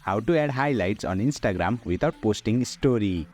how to add highlights on Instagram without posting story.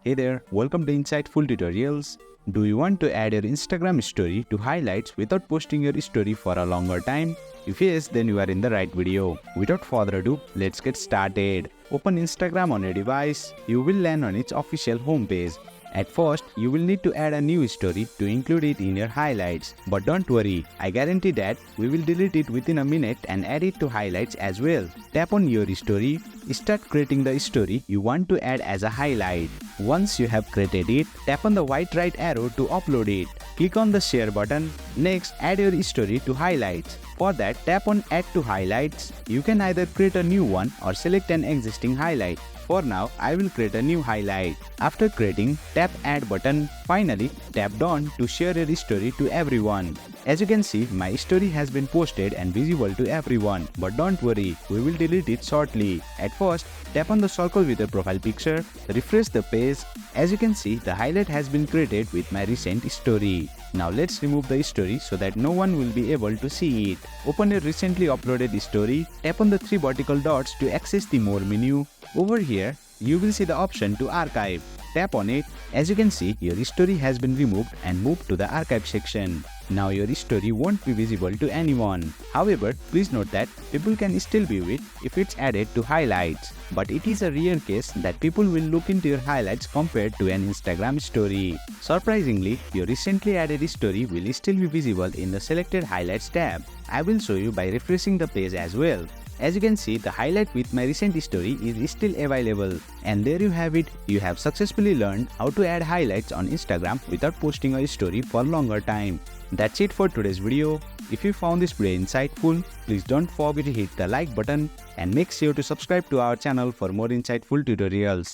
Hey there, welcome to Insightful Tutorials. Do you want to add your Instagram story to highlights without posting your story for a longer time? If yes, then you are in the right video. Without further ado, let's get started. Open Instagram on your device. You will land on its official homepage. At first, you will need to add a new story to include it in your highlights. But don't worry, I guarantee that we will delete it within a minute and add it to highlights as well. Tap on your story, start creating the story you want to add as a highlight. Once you have created it, tap on the white right arrow to upload it. Click on the share button. Next, add your story to highlights. For that, tap on add to highlights. You can either create a new one or select an existing highlight. For now, I will create a new highlight. After creating, tap add button. Finally, tap done to share your story to everyone. As you can see, my story has been posted and visible to everyone. But don't worry, we will delete it shortly. At first, tap on the circle with your profile picture. Refresh the page. As you can see, the highlight has been created with my recent story. Now let's remove the story so that no one will be able to see it. Open your recently uploaded story. Tap on the 3 vertical dots to access the more menu. Over here, you will see the option to archive. Tap on it. As you can see, your story has been removed and moved to the archive section. Now your story won't be visible to anyone. However, please note that people can still view it if it's added to highlights. But it is a rare case that people will look into your highlights compared to an Instagram story. Surprisingly, your recently added story will still be visible in the selected highlights tab. I will show you by refreshing the page as well. As you can see, the highlight with my recent story is still available. And there you have it, you have successfully learned how to add highlights on Instagram without posting a story for longer time. That's it for today's video. If you found this video insightful, please don't forget to hit the like button and make sure to subscribe to our channel for more insightful tutorials.